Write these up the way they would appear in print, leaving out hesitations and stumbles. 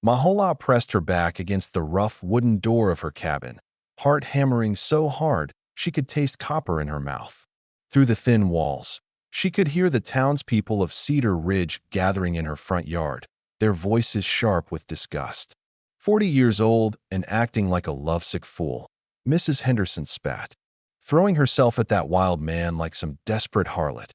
Mahola pressed her back against the rough wooden door of her cabin, heart hammering so hard she could taste copper in her mouth. Through the thin walls, she could hear the townspeople of Cedar Ridge gathering in her front yard, their voices sharp with disgust. 40 years old and acting like a lovesick fool, Mrs. Henderson spat, throwing herself at that wild man like some desperate harlot.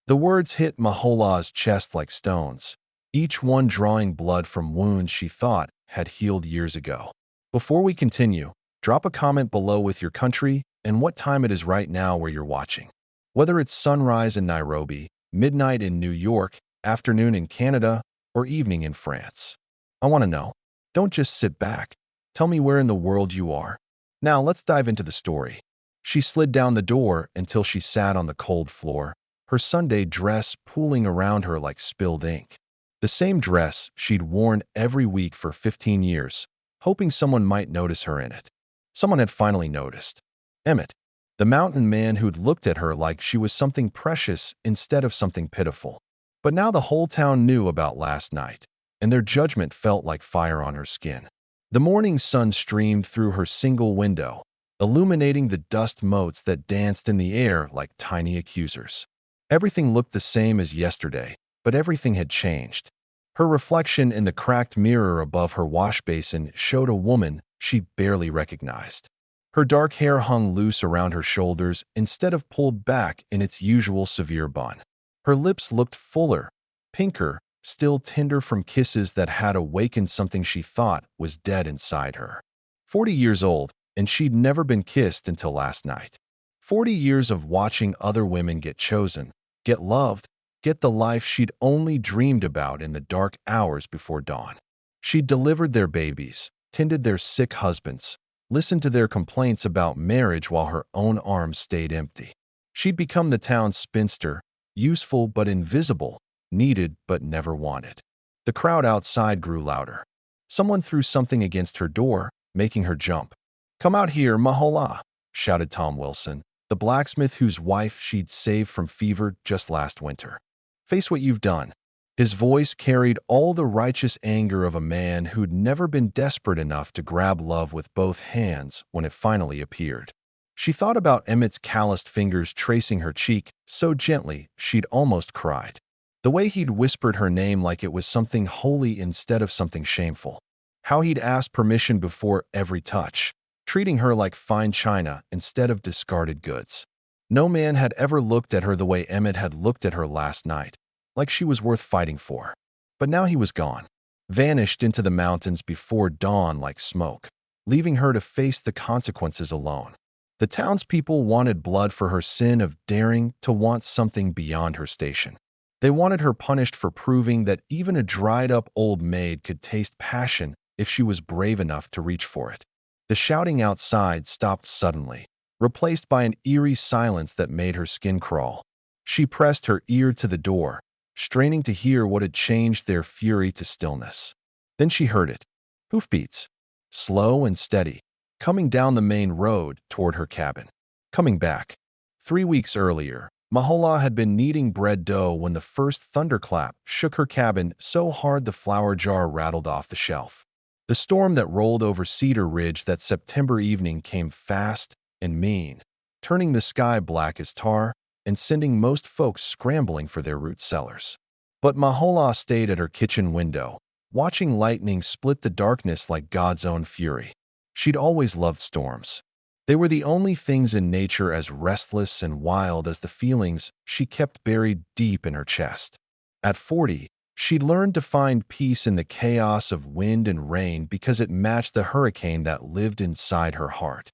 The words hit Mahola's chest like stones, each one drawing blood from wounds she thought had healed years ago. Before we continue, drop a comment below with your country and what time it is right now where you're watching. Whether it's sunrise in Nairobi, midnight in New York, afternoon in Canada, or evening in France. I want to know. Don't just sit back. Tell me where in the world you are. Now let's dive into the story. She slid down the door until she sat on the cold floor, her Sunday dress pooling around her like spilled ink. The same dress she'd worn every week for 15 years, hoping someone might notice her in it. Someone had finally noticed. Emmett, the mountain man who'd looked at her like she was something precious instead of something pitiful. But now the whole town knew about last night, and their judgment felt like fire on her skin. The morning sun streamed through her single window, illuminating the dust motes that danced in the air like tiny accusers. Everything looked the same as yesterday, but everything had changed. Her reflection in the cracked mirror above her wash basin showed a woman she barely recognized. Her dark hair hung loose around her shoulders instead of pulled back in its usual severe bun. Her lips looked fuller, pinker, still tender from kisses that had awakened something she thought was dead inside her. 40 years old, and she'd never been kissed until last night. 40 years of watching other women get chosen, get loved, get the life she'd only dreamed about in the dark hours before dawn. She'd delivered their babies, tended their sick husbands, listened to their complaints about marriage while her own arms stayed empty. She'd become the town's spinster, useful but invisible, needed but never wanted. The crowd outside grew louder. Someone threw something against her door, making her jump. "Come out here, Mahola," shouted Tom Wilson, the blacksmith whose wife she'd saved from fever just last winter. "Face what you've done." His voice carried all the righteous anger of a man who'd never been desperate enough to grab love with both hands when it finally appeared. She thought about Emmett's calloused fingers tracing her cheek so gently she'd almost cried. The way he'd whispered her name like it was something holy instead of something shameful. How he'd asked permission before every touch, treating her like fine china instead of discarded goods. No man had ever looked at her the way Emmett had looked at her last night, like she was worth fighting for. But now he was gone, vanished into the mountains before dawn like smoke, leaving her to face the consequences alone. The townspeople wanted blood for her sin of daring to want something beyond her station. They wanted her punished for proving that even a dried-up old maid could taste passion if she was brave enough to reach for it. The shouting outside stopped suddenly, replaced by an eerie silence that made her skin crawl. She pressed her ear to the door, straining to hear what had changed their fury to stillness. Then she heard it. Hoofbeats, slow and steady, coming down the main road toward her cabin. Coming back. 3 weeks earlier, Mahola had been kneading bread dough when the first thunderclap shook her cabin so hard the flour jar rattled off the shelf. The storm that rolled over Cedar Ridge that September evening came fast and mean, turning the sky black as tar and sending most folks scrambling for their root cellars. But Mahola stayed at her kitchen window, watching lightning split the darkness like God's own fury. She'd always loved storms. They were the only things in nature as restless and wild as the feelings she kept buried deep in her chest. At 40, she'd learned to find peace in the chaos of wind and rain because it matched the hurricane that lived inside her heart.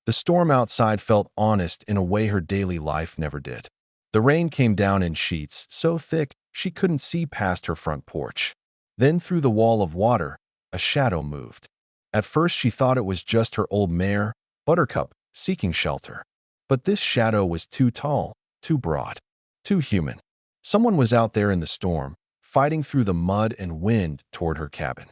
The storm outside felt honest in a way her daily life never did. The rain came down in sheets so thick she couldn't see past her front porch. Then through the wall of water, a shadow moved. At first she thought it was just her old mare, Buttercup, seeking shelter. But this shadow was too tall, too broad, too human. Someone was out there in the storm, fighting through the mud and wind toward her cabin.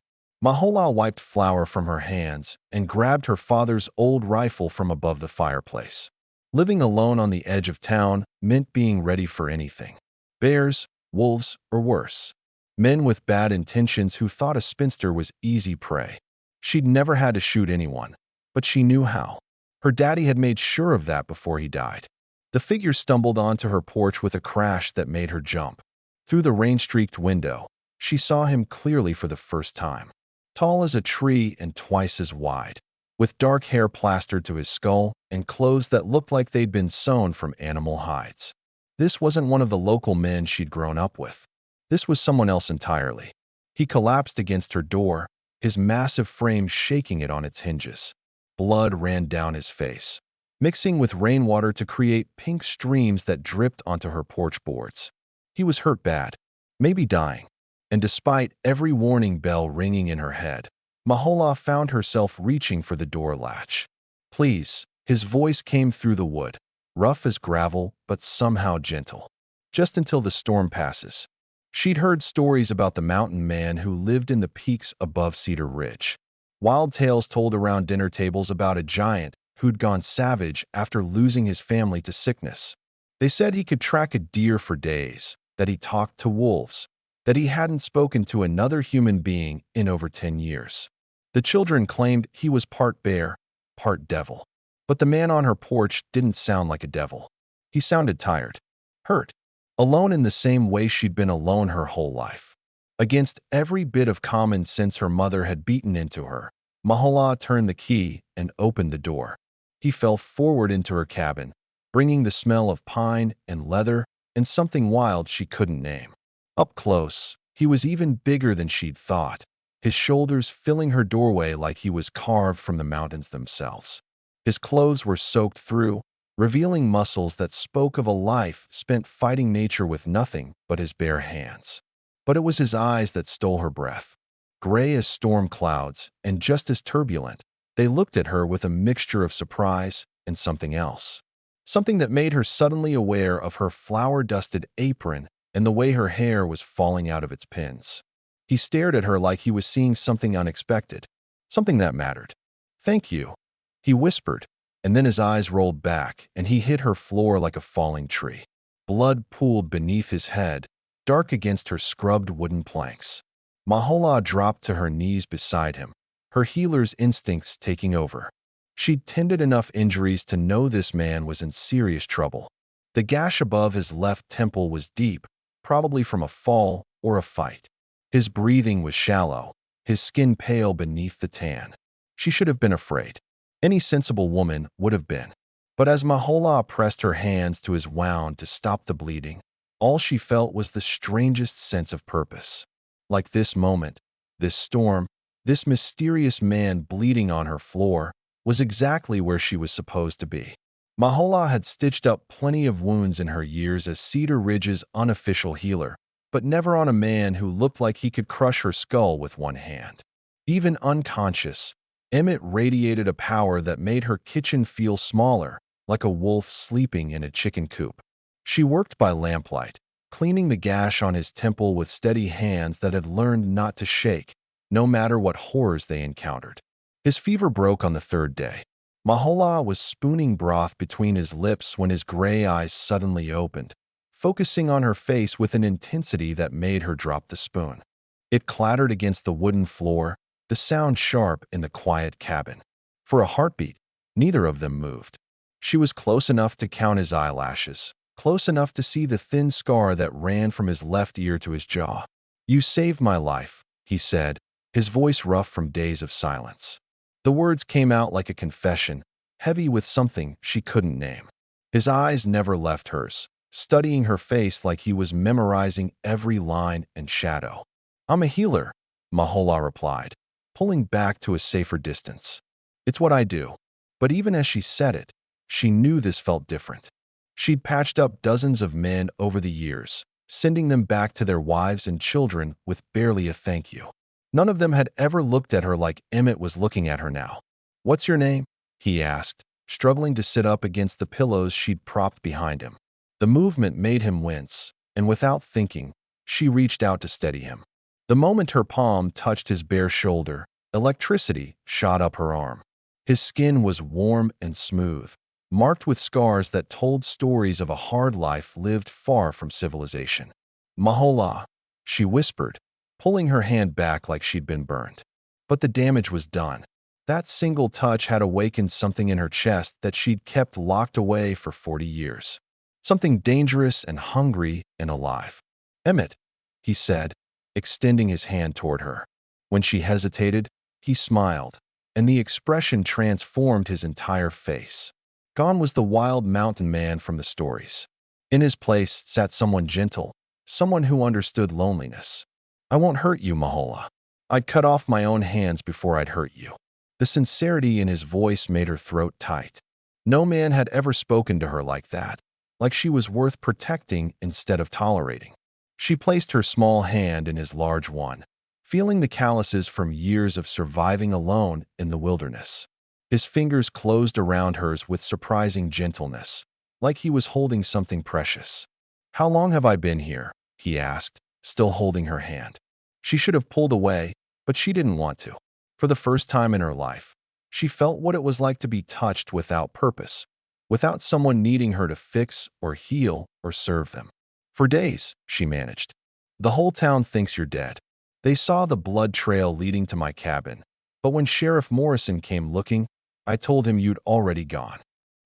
Mahola wiped flour from her hands and grabbed her father's old rifle from above the fireplace. Living alone on the edge of town meant being ready for anything. Bears, wolves, or worse. Men with bad intentions who thought a spinster was easy prey. She'd never had to shoot anyone, but she knew how. Her daddy had made sure of that before he died. The figure stumbled onto her porch with a crash that made her jump. Through the rain-streaked window, she saw him clearly for the first time. Tall as a tree and twice as wide, with dark hair plastered to his skull and clothes that looked like they'd been sewn from animal hides. This wasn't one of the local men she'd grown up with. This was someone else entirely. He collapsed against her door, his massive frame shaking it on its hinges. Blood ran down his face, mixing with rainwater to create pink streams that dripped onto her porch boards. He was hurt bad, maybe dying. And despite every warning bell ringing in her head, Mahola found herself reaching for the door latch. Please, his voice came through the wood, rough as gravel, but somehow gentle. Just until the storm passes. She'd heard stories about the mountain man who lived in the peaks above Cedar Ridge. Wild tales told around dinner tables about a giant who'd gone savage after losing his family to sickness. They said he could track a deer for days, that he talked to wolves, that he hadn't spoken to another human being in over 10 years. The children claimed he was part bear, part devil. But the man on her porch didn't sound like a devil. He sounded tired, hurt, alone in the same way she'd been alone her whole life. Against every bit of common sense her mother had beaten into her, Mahola turned the key and opened the door. He fell forward into her cabin, bringing the smell of pine and leather and something wild she couldn't name. Up close, he was even bigger than she'd thought, his shoulders filling her doorway like he was carved from the mountains themselves. His clothes were soaked through, revealing muscles that spoke of a life spent fighting nature with nothing but his bare hands. But it was his eyes that stole her breath. Gray as storm clouds and just as turbulent, they looked at her with a mixture of surprise and something else. Something that made her suddenly aware of her flour-dusted apron and the way her hair was falling out of its pins. He stared at her like he was seeing something unexpected, something that mattered. "Thank you," he whispered, and then his eyes rolled back and he hit her floor like a falling tree. Blood pooled beneath his head, dark against her scrubbed wooden planks. Mahola dropped to her knees beside him, her healer's instincts taking over. She'd tended enough injuries to know this man was in serious trouble. The gash above his left temple was deep, probably from a fall or a fight. His breathing was shallow, his skin pale beneath the tan. She should have been afraid. Any sensible woman would have been. But as Mahola pressed her hands to his wound to stop the bleeding, all she felt was the strangest sense of purpose. Like this moment, this storm, this mysterious man bleeding on her floor was exactly where she was supposed to be. Mahola had stitched up plenty of wounds in her years as Cedar Ridge's unofficial healer, but never on a man who looked like he could crush her skull with one hand. Even unconscious, Emmett radiated a power that made her kitchen feel smaller, like a wolf sleeping in a chicken coop. She worked by lamplight, cleaning the gash on his temple with steady hands that had learned not to shake, no matter what horrors they encountered. His fever broke on the third day. Mahola was spooning broth between his lips when his gray eyes suddenly opened, focusing on her face with an intensity that made her drop the spoon. It clattered against the wooden floor, the sound sharp in the quiet cabin. For a heartbeat, neither of them moved. She was close enough to count his eyelashes, close enough to see the thin scar that ran from his left ear to his jaw. "You saved my life," he said, his voice rough from days of silence. The words came out like a confession, heavy with something she couldn't name. His eyes never left hers, studying her face like he was memorizing every line and shadow. "I'm a healer," Mahola replied, pulling back to a safer distance. "It's what I do." But even as she said it, she knew this felt different. She'd patched up dozens of men over the years, sending them back to their wives and children with barely a thank you. None of them had ever looked at her like Emmett was looking at her now. "What's your name?" he asked, struggling to sit up against the pillows she'd propped behind him. The movement made him wince, and without thinking, she reached out to steady him. The moment her palm touched his bare shoulder, electricity shot up her arm. His skin was warm and smooth, marked with scars that told stories of a hard life lived far from civilization. "Mahola," she whispered, pulling her hand back like she'd been burned. But the damage was done. That single touch had awakened something in her chest that she'd kept locked away for 40 years. Something dangerous and hungry and alive. "Emmett," he said, extending his hand toward her. When she hesitated, he smiled, and the expression transformed his entire face. Gone was the wild mountain man from the stories. In his place sat someone gentle, someone who understood loneliness. "I won't hurt you, Mahola. I'd cut off my own hands before I'd hurt you." The sincerity in his voice made her throat tight. No man had ever spoken to her like that, like she was worth protecting instead of tolerating. She placed her small hand in his large one, feeling the calluses from years of surviving alone in the wilderness. His fingers closed around hers with surprising gentleness, like he was holding something precious. "How long have I been here?" he asked, still holding her hand. She should have pulled away, but she didn't want to. For the first time in her life, she felt what it was like to be touched without purpose, without someone needing her to fix or heal or serve them. "For days," she managed. "The whole town thinks you're dead. They saw the blood trail leading to my cabin, but when Sheriff Morrison came looking, I told him you'd already gone."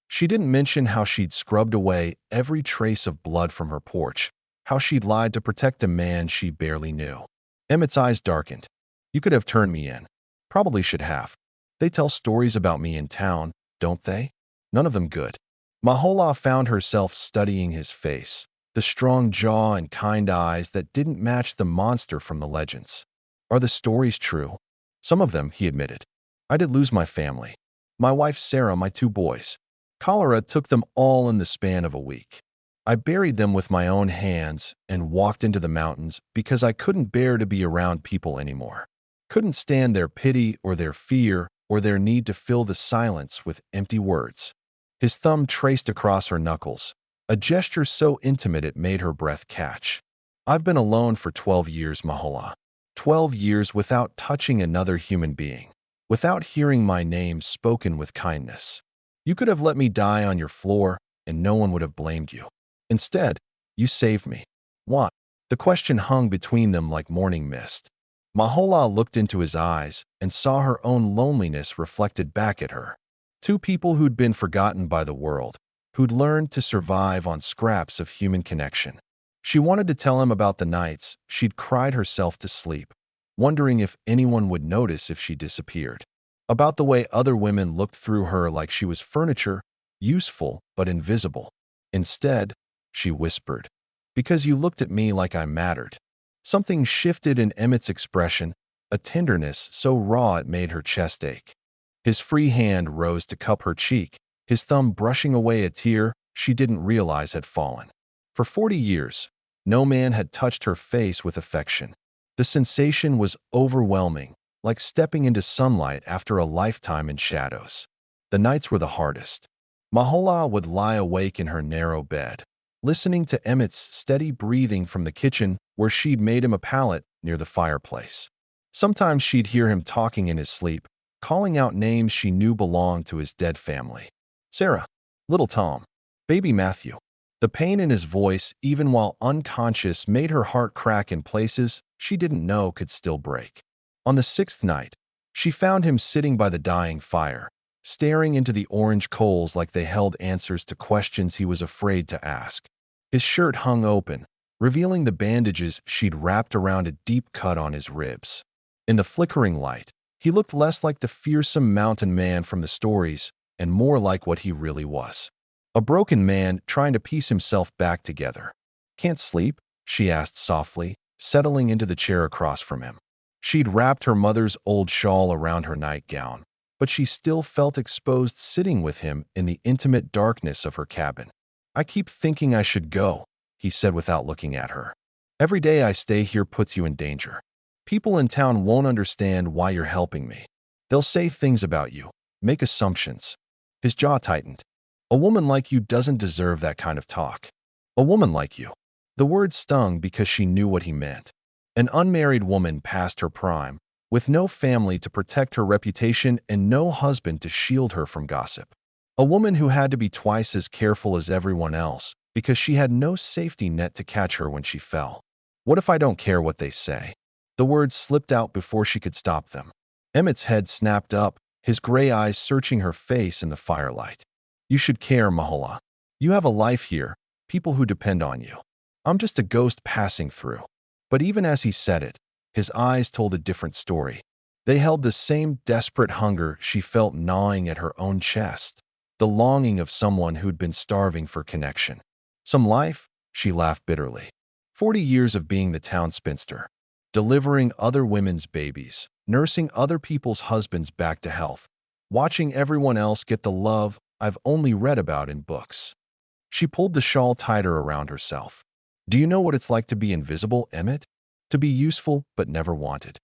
She didn't mention how she'd scrubbed away every trace of blood from her porch, how she'd lied to protect a man she barely knew. Emmett's eyes darkened. "You could have turned me in. Probably should have. They tell stories about me in town, don't they? None of them good." Mahola found herself studying his face, the strong jaw and kind eyes that didn't match the monster from the legends. "Are the stories true?" "Some of them," he admitted. "I did lose my family. My wife Sarah, my 2 boys. Cholera took them all in the span of a week. I buried them with my own hands and walked into the mountains because I couldn't bear to be around people anymore. Couldn't stand their pity or their fear or their need to fill the silence with empty words." His thumb traced across her knuckles, a gesture so intimate it made her breath catch. "I've been alone for 12 years, Mahola. 12 years without touching another human being, without hearing my name spoken with kindness. You could have let me die on your floor, and no one would have blamed you. Instead, you saved me. Why?" The question hung between them like morning mist. Mahola looked into his eyes and saw her own loneliness reflected back at her. 2 people who'd been forgotten by the world, who'd learned to survive on scraps of human connection. She wanted to tell him about the nights she'd cried herself to sleep, wondering if anyone would notice if she disappeared. About the way other women looked through her like she was furniture, useful but invisible. Instead, she whispered, "Because you looked at me like I mattered." Something shifted in Emmett's expression, a tenderness so raw it made her chest ache. His free hand rose to cup her cheek, his thumb brushing away a tear she didn't realize had fallen. For 40 years, no man had touched her face with affection. The sensation was overwhelming, like stepping into sunlight after a lifetime in shadows. The nights were the hardest. Mahola would lie awake in her narrow bed, listening to Emmett's steady breathing from the kitchen where she'd made him a pallet near the fireplace. Sometimes she'd hear him talking in his sleep, calling out names she knew belonged to his dead family. "Sarah, little Tom, baby Matthew." The pain in his voice, even while unconscious, made her heart crack in places she didn't know could still break. On the 6th night, she found him sitting by the dying fire, staring into the orange coals like they held answers to questions he was afraid to ask. His shirt hung open, revealing the bandages she'd wrapped around a deep cut on his ribs. In the flickering light, he looked less like the fearsome mountain man from the stories and more like what he really was. A broken man trying to piece himself back together. "Can't sleep?" she asked softly, settling into the chair across from him. She'd wrapped her mother's old shawl around her nightgown, but she still felt exposed sitting with him in the intimate darkness of her cabin. "I keep thinking I should go," he said without looking at her. "Every day I stay here puts you in danger. People in town won't understand why you're helping me. They'll say things about you, make assumptions." His jaw tightened. "A woman like you doesn't deserve that kind of talk. A woman like you." The word stung because she knew what he meant. An unmarried woman past her prime, with no family to protect her reputation and no husband to shield her from gossip. A woman who had to be twice as careful as everyone else because she had no safety net to catch her when she fell. "What if I don't care what they say?" The words slipped out before she could stop them. Emmett's head snapped up, his gray eyes searching her face in the firelight. You should care, Mahola. You have a life here, people who depend on you. I'm just a ghost passing through. But even as he said it, his eyes told a different story. They held the same desperate hunger she felt gnawing at her own chest, the longing of someone who'd been starving for connection. Some life? She laughed bitterly. 40 years of being the town spinster, delivering other women's babies, nursing other people's husbands back to health, watching everyone else get the love I've only read about in books. She pulled the shawl tighter around herself. Do you know what it's like to be invisible, Emmett? To be useful but never wanted.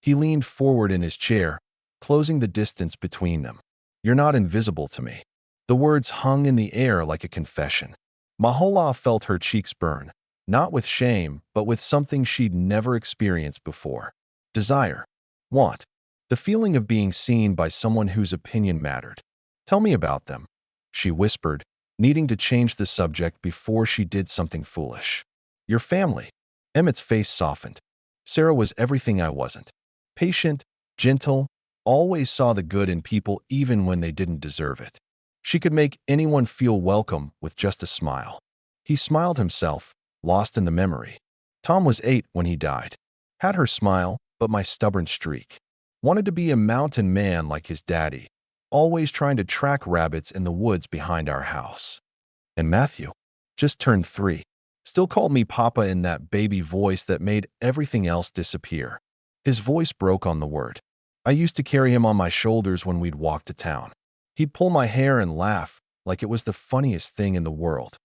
He leaned forward in his chair, closing the distance between them. You're not invisible to me. The words hung in the air like a confession. Mahola felt her cheeks burn, not with shame, but with something she'd never experienced before. Desire. Want. The feeling of being seen by someone whose opinion mattered. Tell me about them, she whispered, needing to change the subject before she did something foolish. Your family. Emmett's face softened. Sarah was everything I wasn't. Patient, gentle, always saw the good in people even when they didn't deserve it. She could make anyone feel welcome with just a smile. He smiled himself, lost in the memory. Tom was 8 when he died. Had her smile, but my stubborn streak. Wanted to be a mountain man like his daddy, always trying to track rabbits in the woods behind our house. And Matthew just turned 3. Still called me Papa in that baby voice that made everything else disappear. His voice broke on the word. I used to carry him on my shoulders when we'd walk to town. He'd pull my hair and laugh like it was the funniest thing in the world.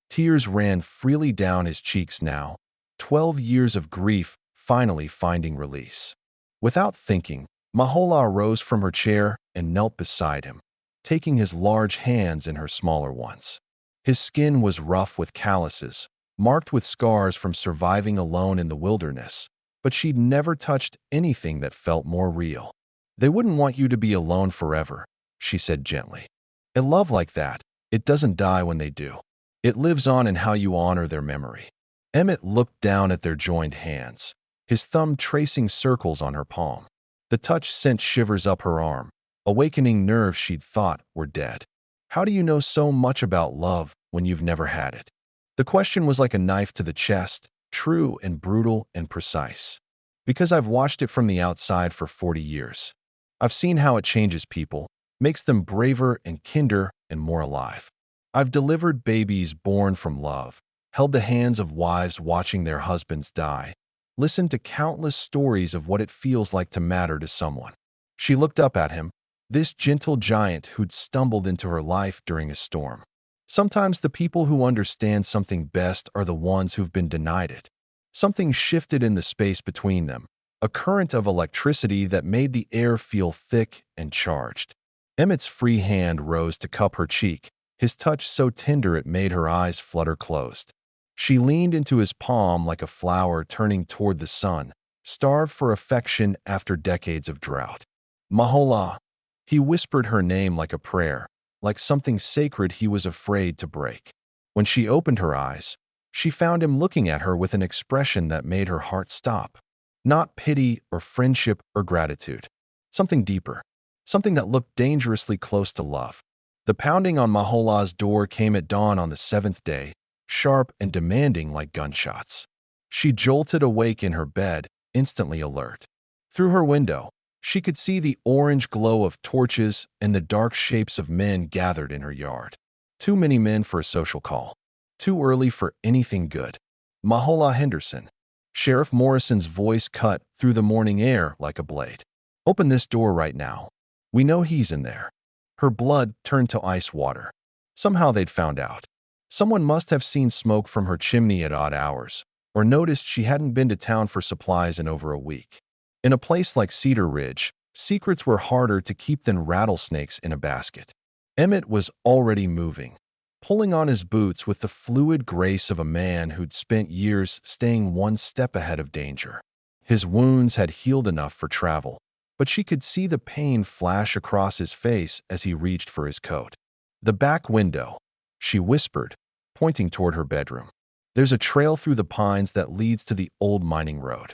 Tears ran freely down his cheeks now, 12 years of grief finally finding release. Without thinking, Mahola rose from her chair and knelt beside him, taking his large hands in her smaller ones. His skin was rough with calluses, marked with scars from surviving alone in the wilderness, but she'd never touched anything that felt more real. They wouldn't want you to be alone forever, she said gently. A love like that, it doesn't die when they do. It lives on in how you honor their memory. Emmett looked down at their joined hands, his thumb tracing circles on her palm. The touch sent shivers up her arm, awakening nerves she'd thought were dead. How do you know so much about love when you've never had it? The question was like a knife to the chest, true and brutal and precise. Because I've watched it from the outside for 40 years. I've seen how it changes people, makes them braver and kinder and more alive. I've delivered babies born from love, held the hands of wives watching their husbands die, listened to countless stories of what it feels like to matter to someone. She looked up at him, this gentle giant who'd stumbled into her life during a storm. Sometimes the people who understand something best are the ones who've been denied it. Something shifted in the space between them, a current of electricity that made the air feel thick and charged. Emmett's free hand rose to cup her cheek, his touch so tender it made her eyes flutter closed. She leaned into his palm like a flower turning toward the sun, starved for affection after decades of drought. Mahola. He whispered her name like a prayer, like something sacred he was afraid to break. When she opened her eyes, she found him looking at her with an expression that made her heart stop. Not pity or friendship or gratitude. Something deeper. Something that looked dangerously close to love. The pounding on Mahola's door came at dawn on the 7th day, sharp and demanding like gunshots. She jolted awake in her bed, instantly alert. Through her window, she could see the orange glow of torches and the dark shapes of men gathered in her yard. Too many men for a social call. Too early for anything good. Mahola Henderson. Sheriff Morrison's voice cut through the morning air like a blade. Open this door right now. We know he's in there. Her blood turned to ice water. Somehow they'd found out. Someone must have seen smoke from her chimney at odd hours, or noticed she hadn't been to town for supplies in over a week. In a place like Cedar Ridge, secrets were harder to keep than rattlesnakes in a basket. Emmett was already moving, pulling on his boots with the fluid grace of a man who'd spent years staying one step ahead of danger. His wounds had healed enough for travel, but she could see the pain flash across his face as he reached for his coat. The back window, she whispered, pointing toward her bedroom. There's a trail through the pines that leads to the old mining road.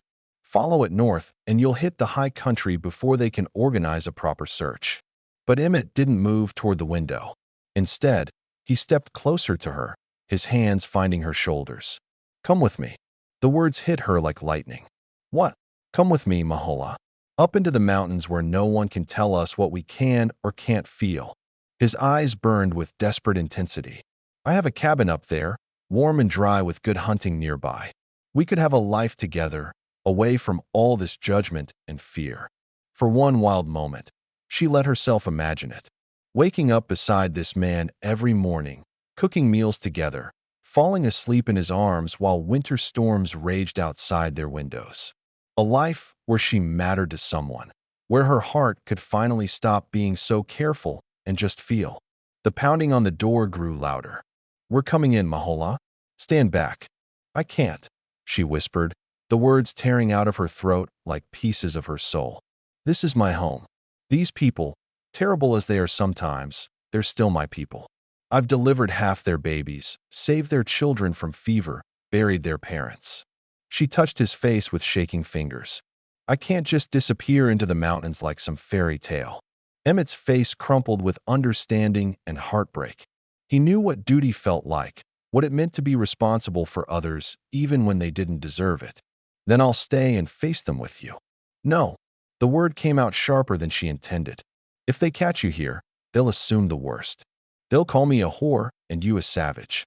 Follow it north, and you'll hit the high country before they can organize a proper search. But Emmett didn't move toward the window. Instead, he stepped closer to her, his hands finding her shoulders. Come with me. The words hit her like lightning. What? Come with me, Mahola. Up into the mountains where no one can tell us what we can or can't feel. His eyes burned with desperate intensity. I have a cabin up there, warm and dry with good hunting nearby. We could have a life together, away from all this judgment and fear. For one wild moment, she let herself imagine it. Waking up beside this man every morning, cooking meals together, falling asleep in his arms while winter storms raged outside their windows. A life where she mattered to someone, where her heart could finally stop being so careful and just feel. The pounding on the door grew louder. We're coming in, Mahola. Stand back. I can't, she whispered, the words tearing out of her throat like pieces of her soul. This is my home. These people, terrible as they are sometimes, they're still my people. I've delivered half their babies, saved their children from fever, buried their parents. She touched his face with shaking fingers. I can't just disappear into the mountains like some fairy tale. Emmett's face crumpled with understanding and heartbreak. He knew what duty felt like, what it meant to be responsible for others even when they didn't deserve it. Then I'll stay and face them with you. No. The word came out sharper than she intended. If they catch you here, they'll assume the worst. They'll call me a whore and you a savage.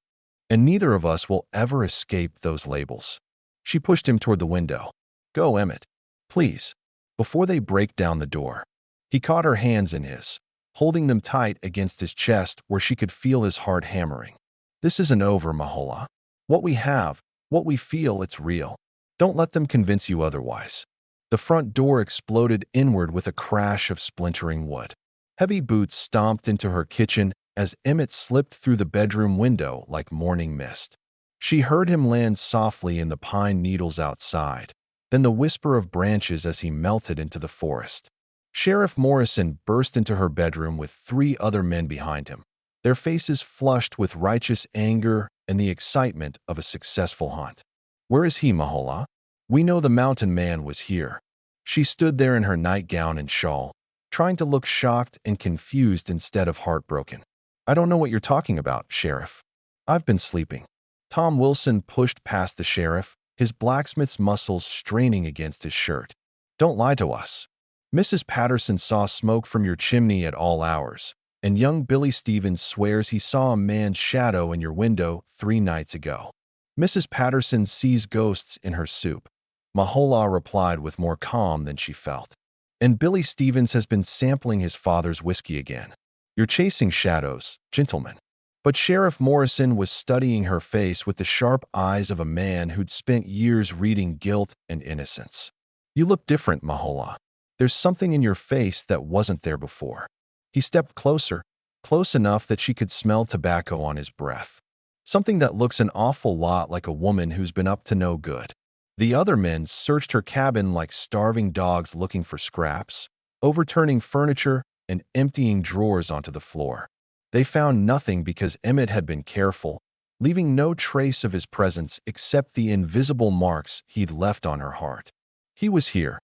And neither of us will ever escape those labels. She pushed him toward the window. Go, Emmett. Please. Before they break down the door. He caught her hands in his, holding them tight against his chest where she could feel his heart hammering. This isn't over, Mahola. What we have, what we feel, it's real. Don't let them convince you otherwise. The front door exploded inward with a crash of splintering wood. Heavy boots stomped into her kitchen as Emmett slipped through the bedroom window like morning mist. She heard him land softly in the pine needles outside, then the whisper of branches as he melted into the forest. Sheriff Morrison burst into her bedroom with 3 other men behind him, their faces flushed with righteous anger and the excitement of a successful hunt. Where is he, Mahola? We know the mountain man was here. She stood there in her nightgown and shawl, trying to look shocked and confused instead of heartbroken. I don't know what you're talking about, Sheriff. I've been sleeping. Tom Wilson pushed past the sheriff, his blacksmith's muscles straining against his shirt. Don't lie to us. Mrs. Patterson saw smoke from your chimney at all hours, and young Billy Stevens swears he saw a man's shadow in your window 3 nights ago. Mrs. Patterson sees ghosts in her soup. Mahola replied with more calm than she felt. And Billy Stevens has been sampling his father's whiskey again. You're chasing shadows, gentlemen. But Sheriff Morrison was studying her face with the sharp eyes of a man who'd spent years reading guilt and innocence. You look different, Mahola. There's something in your face that wasn't there before. He stepped closer, close enough that she could smell tobacco on his breath. Something that looks an awful lot like a woman who's been up to no good. The other men searched her cabin like starving dogs looking for scraps, overturning furniture and emptying drawers onto the floor. They found nothing because Emmett had been careful, leaving no trace of his presence except the invisible marks he'd left on her heart. He was here,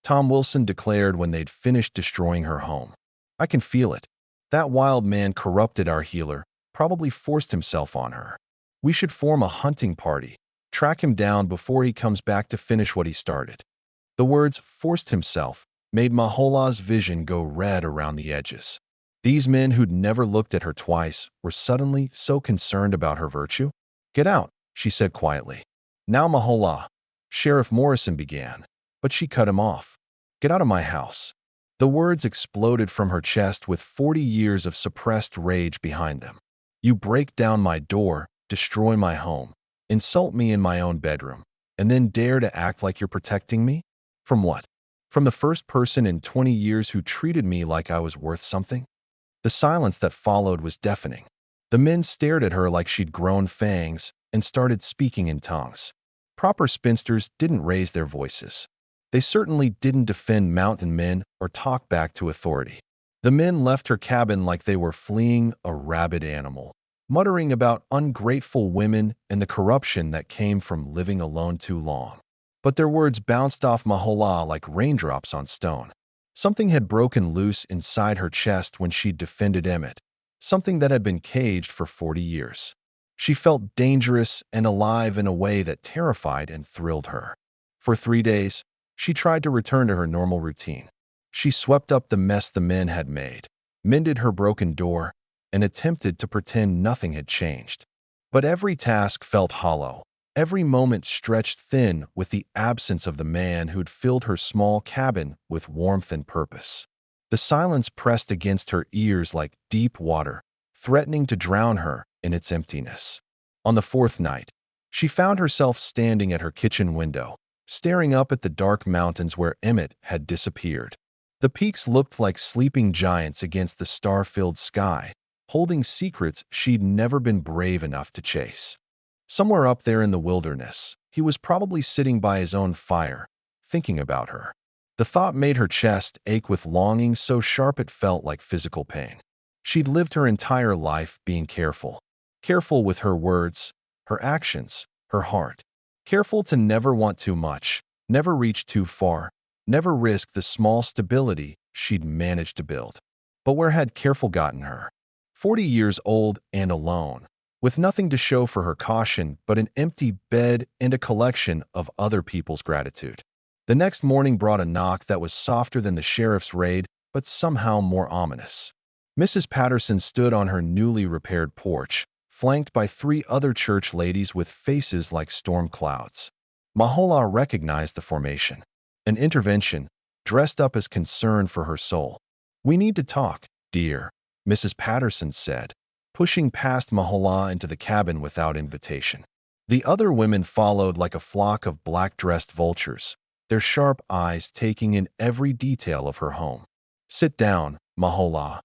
Tom Wilson declared when they'd finished destroying her home. I can feel it. That wild man corrupted our healer, probably forced himself on her. We should form a hunting party, track him down before he comes back to finish what he started. The words forced himself made Mahola's vision go red around the edges. These men who'd never looked at her twice were suddenly so concerned about her virtue. Get out, she said quietly. Now, Mahola. Sheriff Morrison began, but she cut him off. Get out of my house. The words exploded from her chest with 40 years of suppressed rage behind them. You break down my door, destroy my home, insult me in my own bedroom, and then dare to act like you're protecting me? From what? From the first person in 20 years who treated me like I was worth something? The silence that followed was deafening. The men stared at her like she'd grown fangs and started speaking in tongues. Proper spinsters didn't raise their voices. They certainly didn't defend mountain men or talk back to authority. The men left her cabin like they were fleeing a rabid animal, muttering about ungrateful women and the corruption that came from living alone too long. But their words bounced off Mahola like raindrops on stone. Something had broken loose inside her chest when she defended Emmett, something that had been caged for 40 years. She felt dangerous and alive in a way that terrified and thrilled her. For 3 days, she tried to return to her normal routine. She swept up the mess the men had made, mended her broken door, and attempted to pretend nothing had changed. But every task felt hollow. Every moment stretched thin with the absence of the man who'd filled her small cabin with warmth and purpose. The silence pressed against her ears like deep water, threatening to drown her in its emptiness. On the fourth night, she found herself standing at her kitchen window, staring up at the dark mountains where Emmett had disappeared. The peaks looked like sleeping giants against the star-filled sky, holding secrets she'd never been brave enough to chase. Somewhere up there in the wilderness, he was probably sitting by his own fire, thinking about her. The thought made her chest ache with longing so sharp it felt like physical pain. She'd lived her entire life being careful. Careful with her words, her actions, her heart. Careful to never want too much, never reach too far, never risk the small stability she'd managed to build. But where had careful gotten her? 40 years old and alone, with nothing to show for her caution but an empty bed and a collection of other people's gratitude. The next morning brought a knock that was softer than the sheriff's raid, but somehow more ominous. Mrs. Patterson stood on her newly repaired porch, flanked by 3 other church ladies with faces like storm clouds. Mahola recognized the formation. An intervention, dressed up as concern for her soul. "We need to talk, dear," Mrs. Patterson said, pushing past Mahola into the cabin without invitation. The other women followed like a flock of black-dressed vultures, their sharp eyes taking in every detail of her home. "Sit down, Mahola,"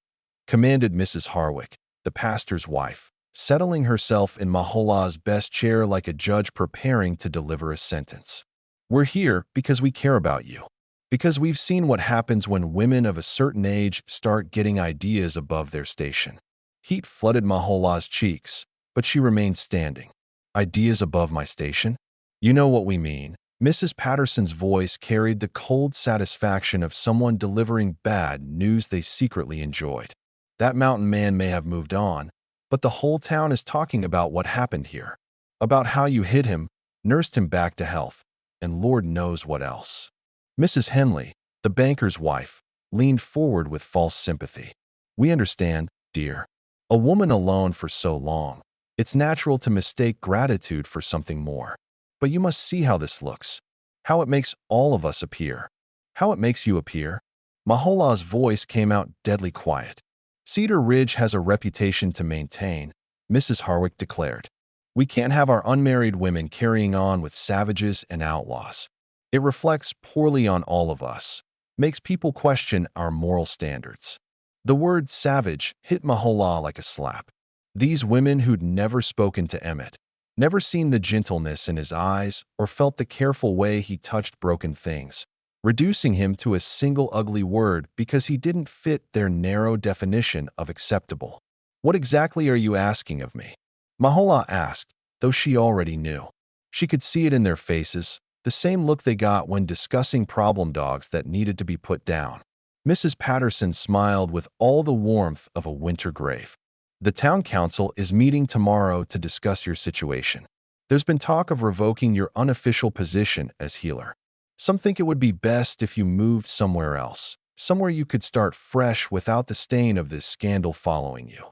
commanded Mrs. Harwick, the pastor's wife, settling herself in Mahola's best chair like a judge preparing to deliver a sentence. "We're here because we care about you. Because we've seen what happens when women of a certain age start getting ideas above their station." Heat flooded Mahola's cheeks, but she remained standing. "Ideas above my station? You know what we mean." Mrs. Patterson's voice carried the cold satisfaction of someone delivering bad news they secretly enjoyed. "That mountain man may have moved on, but the whole town is talking about what happened here. About how you hid him, nursed him back to health, and Lord knows what else." Mrs. Henley, the banker's wife, leaned forward with false sympathy. "We understand, dear. A woman alone for so long. It's natural to mistake gratitude for something more. But you must see how this looks. How it makes all of us appear. How it makes you appear." Mahola's voice came out deadly quiet. "Cedar Ridge has a reputation to maintain," Mrs. Harwick declared. "We can't have our unmarried women carrying on with savages and outlaws. It reflects poorly on all of us, makes people question our moral standards." The word savage hit Mahola like a slap. These women who'd never spoken to Emmett, never seen the gentleness in his eyes or felt the careful way he touched broken things, reducing him to a single ugly word because he didn't fit their narrow definition of acceptable. "What exactly are you asking of me?" Mahola asked, though she already knew. She could see it in their faces, the same look they got when discussing problem dogs that needed to be put down. Mrs. Patterson smiled with all the warmth of a winter grave. "The town council is meeting tomorrow to discuss your situation. There's been talk of revoking your unofficial position as healer. Some think it would be best if you moved somewhere else, somewhere you could start fresh without the stain of this scandal following you."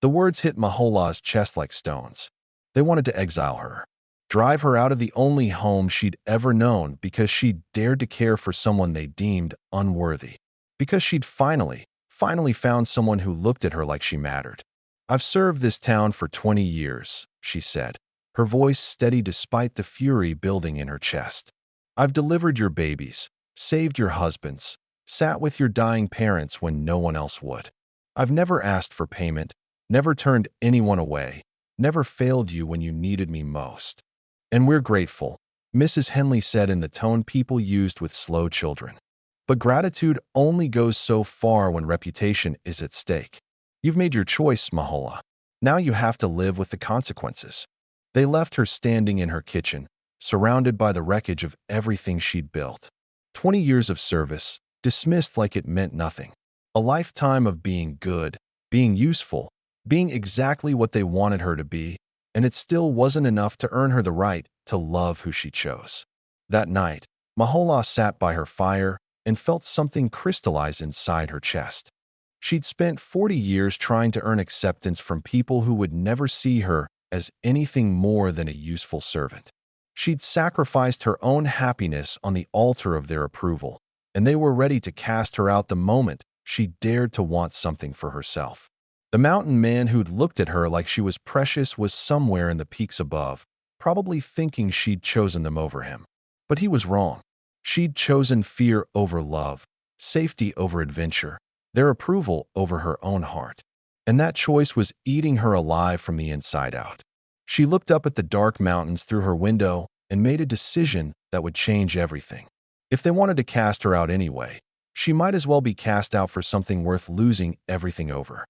The words hit Mahola's chest like stones. They wanted to exile her, drive her out of the only home she'd ever known because she'd dared to care for someone they deemed unworthy. Because she'd finally found someone who looked at her like she mattered. "I've served this town for 20 years, she said, her voice steady despite the fury building in her chest. "I've delivered your babies, saved your husbands, sat with your dying parents when no one else would. I've never asked for payment, never turned anyone away, never failed you when you needed me most. And we're grateful," Mrs. Henley said in the tone people used with slow children. "But gratitude only goes so far when reputation is at stake. You've made your choice, Mahola. Now you have to live with the consequences." They left her standing in her kitchen, surrounded by the wreckage of everything she'd built. 20 years of service, dismissed like it meant nothing. A lifetime of being good, being useful, being exactly what they wanted her to be, and it still wasn't enough to earn her the right to love who she chose. That night, Mahola sat by her fire and felt something crystallize inside her chest. She'd spent 40 years trying to earn acceptance from people who would never see her as anything more than a useful servant. She'd sacrificed her own happiness on the altar of their approval, and they were ready to cast her out the moment she dared to want something for herself. The mountain man who'd looked at her like she was precious was somewhere in the peaks above, probably thinking she'd chosen them over him. But he was wrong. She'd chosen fear over love, safety over adventure, their approval over her own heart. And that choice was eating her alive from the inside out. She looked up at the dark mountains through her window and made a decision that would change everything. If they wanted to cast her out anyway, she might as well be cast out for something worth losing everything over.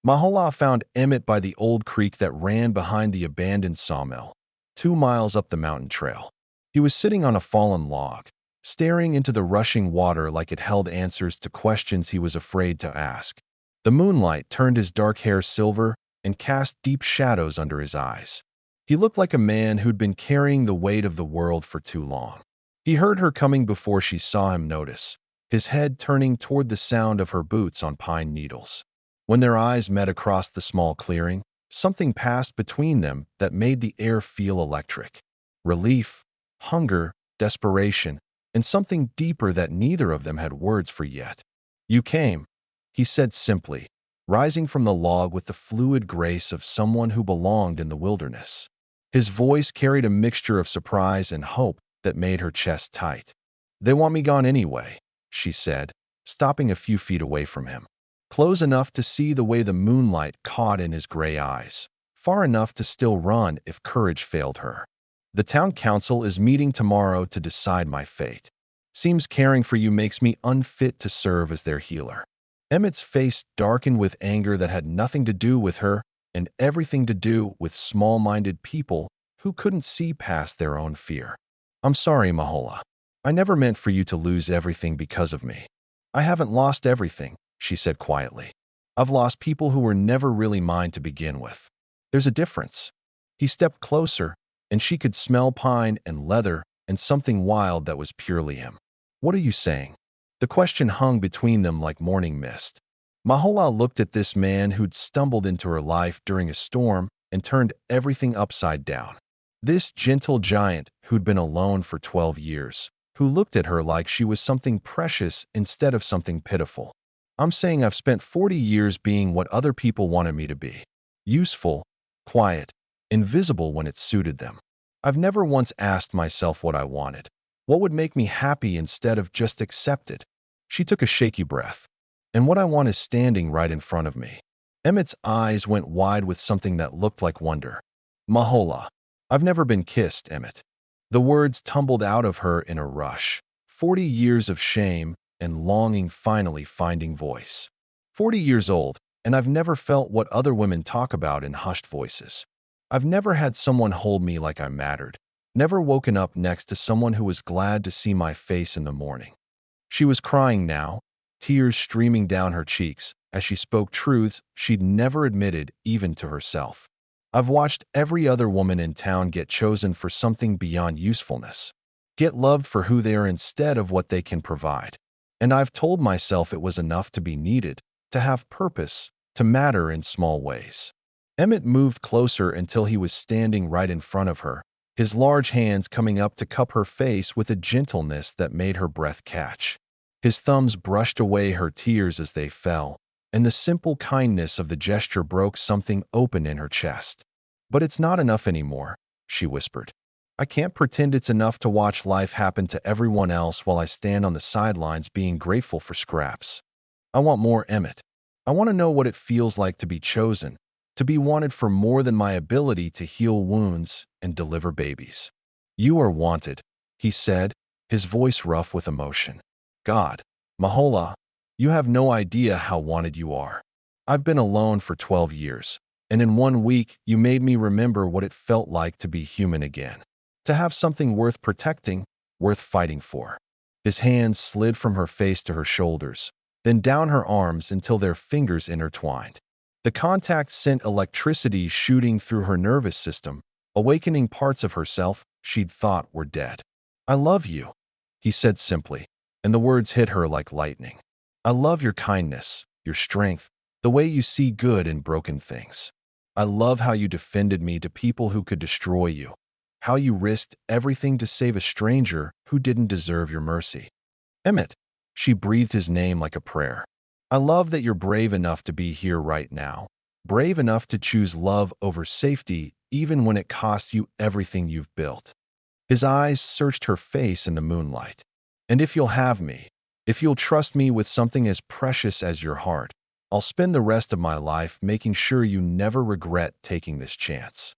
Mahola found Emmett by the old creek that ran behind the abandoned sawmill, 2 miles up the mountain trail. He was sitting on a fallen log, staring into the rushing water like it held answers to questions he was afraid to ask. The moonlight turned his dark hair silver and cast deep shadows under his eyes. He looked like a man who'd been carrying the weight of the world for too long. He heard her coming before she saw him notice, his head turning toward the sound of her boots on pine needles. When their eyes met across the small clearing, something passed between them that made the air feel electric. Relief, hunger, desperation, and something deeper that neither of them had words for yet. "You came," he said simply, rising from the log with the fluid grace of someone who belonged in the wilderness. His voice carried a mixture of surprise and hope that made her chest tight. "They want me gone anyway," she said, stopping a few feet away from him. Close enough to see the way the moonlight caught in his gray eyes, far enough to still run if courage failed her. "The town council is meeting tomorrow to decide my fate. Seems caring for you makes me unfit to serve as their healer." Emmett's face darkened with anger that had nothing to do with her and everything to do with small-minded people who couldn't see past their own fear. "I'm sorry, Mahola. I never meant for you to lose everything because of me." "I haven't lost everything," she said quietly. "I've lost people who were never really mine to begin with. There's a difference." He stepped closer, and she could smell pine and leather and something wild that was purely him. "What are you saying?" The question hung between them like morning mist. Mahola looked at this man who'd stumbled into her life during a storm and turned everything upside down. This gentle giant who'd been alone for 12 years, who looked at her like she was something precious instead of something pitiful. "I'm saying I've spent 40 years being what other people wanted me to be. Useful, quiet, invisible when it suited them. I've never once asked myself what I wanted. What would make me happy instead of just accepted?" She took a shaky breath. "And what I want is standing right in front of me." Emmett's eyes went wide with something that looked like wonder. "Mahola, I've never been kissed, Emmett." The words tumbled out of her in a rush. 40 years of shame and longing finally finding voice. 40 years old, and I've never felt what other women talk about in hushed voices. I've never had someone hold me like I mattered. Never woken up next to someone who was glad to see my face in the morning. She was crying now, tears streaming down her cheeks as she spoke truths she'd never admitted even to herself. "I've watched every other woman in town get chosen for something beyond usefulness, get loved for who they are instead of what they can provide. And I've told myself it was enough to be needed, to have purpose, to matter in small ways." Emmett moved closer until he was standing right in front of her, his large hands coming up to cup her face with a gentleness that made her breath catch. His thumbs brushed away her tears as they fell, and the simple kindness of the gesture broke something open in her chest. "But it's not enough anymore," she whispered. "I can't pretend it's enough to watch life happen to everyone else while I stand on the sidelines being grateful for scraps. I want more, Emmett. I want to know what it feels like to be chosen, to be wanted for more than my ability to heal wounds and deliver babies." "You are wanted," he said, his voice rough with emotion. "God, Mahola, you have no idea how wanted you are. I've been alone for 12 years, and in 1 week you made me remember what it felt like to be human again." to have something worth protecting, worth fighting for. His hands slid from her face to her shoulders, then down her arms until their fingers intertwined. The contact sent electricity shooting through her nervous system, awakening parts of herself she'd thought were dead. "I love you," he said simply, and the words hit her like lightning. "I love your kindness, your strength, the way you see good in broken things. I love how you defended me to people who could destroy you, how you risked everything to save a stranger who didn't deserve your mercy." "Emmett," she breathed his name like a prayer. "I love that you're brave enough to be here right now, brave enough to choose love over safety even when it costs you everything you've built." His eyes searched her face in the moonlight. "And if you'll have me, if you'll trust me with something as precious as your heart, I'll spend the rest of my life making sure you never regret taking this chance."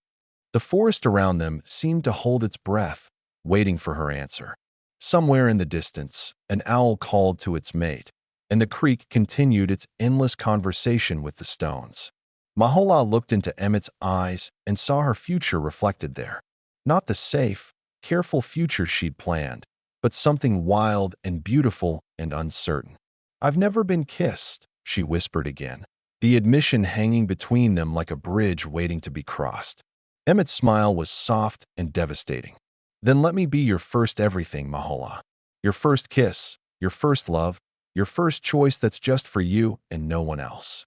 The forest around them seemed to hold its breath, waiting for her answer. Somewhere in the distance, an owl called to its mate, and the creek continued its endless conversation with the stones. Mahola looked into Emmett's eyes and saw her future reflected there. Not the safe, careful future she'd planned, but something wild and beautiful and uncertain. "I've never been kissed," she whispered again, the admission hanging between them like a bridge waiting to be crossed. Emmett's smile was soft and devastating. "Then let me be your first everything, Mahola. Your first kiss, your first love, your first choice that's just for you and no one else."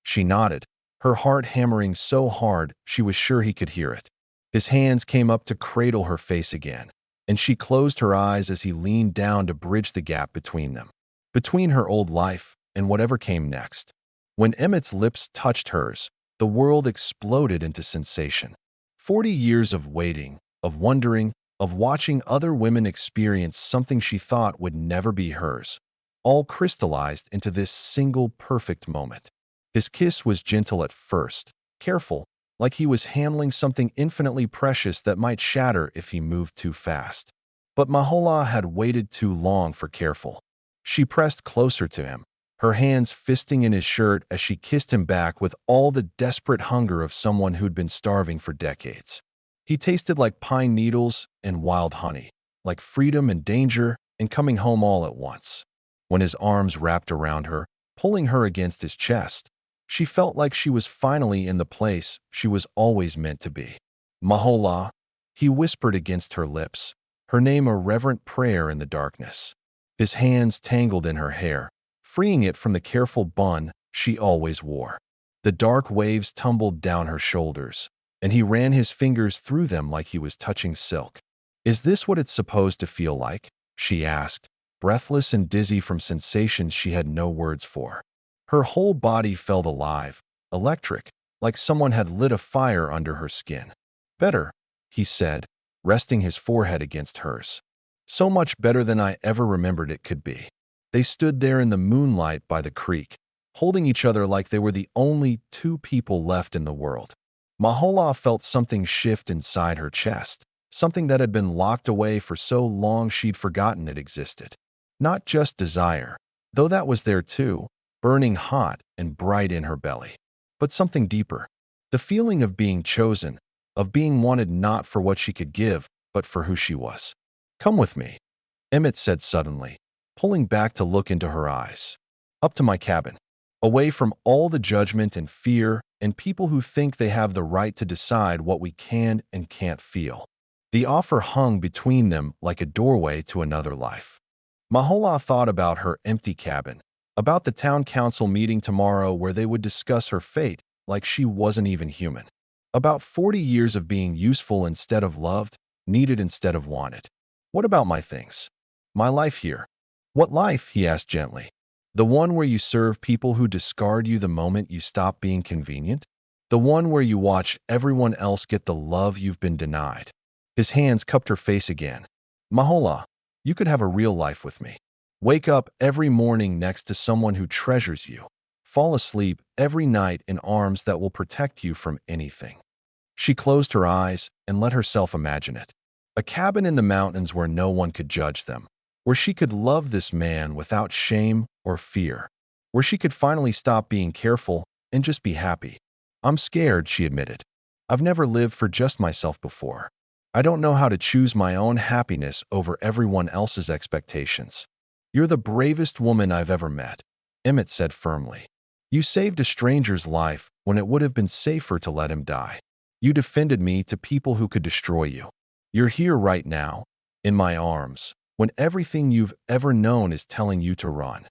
She nodded, her heart hammering so hard she was sure he could hear it. His hands came up to cradle her face again, and she closed her eyes as he leaned down to bridge the gap between them, between her old life and whatever came next. When Emmett's lips touched hers, the world exploded into sensation. 40 years of waiting, of wondering, of watching other women experience something she thought would never be hers, all crystallized into this single perfect moment. His kiss was gentle at first, careful, like he was handling something infinitely precious that might shatter if he moved too fast. But Mahola had waited too long for careful. She pressed closer to him, her hands fisting in his shirt as she kissed him back with all the desperate hunger of someone who'd been starving for decades. He tasted like pine needles and wild honey, like freedom and danger and coming home all at once. When his arms wrapped around her, pulling her against his chest, she felt like she was finally in the place she was always meant to be. "Mahola," he whispered against her lips, her name a reverent prayer in the darkness. His hands tangled in her hair, freeing it from the careful bun she always wore. The dark waves tumbled down her shoulders, and he ran his fingers through them like he was touching silk. "Is this what it's supposed to feel like?" she asked, breathless and dizzy from sensations she had no words for. Her whole body felt alive, electric, like someone had lit a fire under her skin. "Better," he said, resting his forehead against hers. "So much better than I ever remembered it could be." They stood there in the moonlight by the creek, holding each other like they were the only two people left in the world. Mahola felt something shift inside her chest, something that had been locked away for so long she'd forgotten it existed. Not just desire, though that was there too, burning hot and bright in her belly, but something deeper. The feeling of being chosen, of being wanted not for what she could give, but for who she was. "Come with me," Emmett said suddenly, pulling back to look into her eyes. "Up to my cabin, away from all the judgment and fear and people who think they have the right to decide what we can and can't feel." The offer hung between them like a doorway to another life. Mahola thought about her empty cabin, about the town council meeting tomorrow where they would discuss her fate like she wasn't even human. About 40 years of being useful instead of loved, needed instead of wanted. "What about my things? My life here?" "What life?" he asked gently. "The one where you serve people who discard you the moment you stop being convenient? The one where you watch everyone else get the love you've been denied?" His hands cupped her face again. "Mahola, you could have a real life with me. Wake up every morning next to someone who treasures you. Fall asleep every night in arms that will protect you from anything." She closed her eyes and let herself imagine it. A cabin in the mountains where no one could judge them, where she could love this man without shame or fear, where she could finally stop being careful and just be happy. "I'm scared," she admitted. "I've never lived for just myself before. I don't know how to choose my own happiness over everyone else's expectations. You're the bravest woman I've ever met, Emmett said firmly. You saved a stranger's life when it would have been safer to let him die. You defended me to people who could destroy you. You're here right now, in my arms, when everything you've ever known is telling you to run.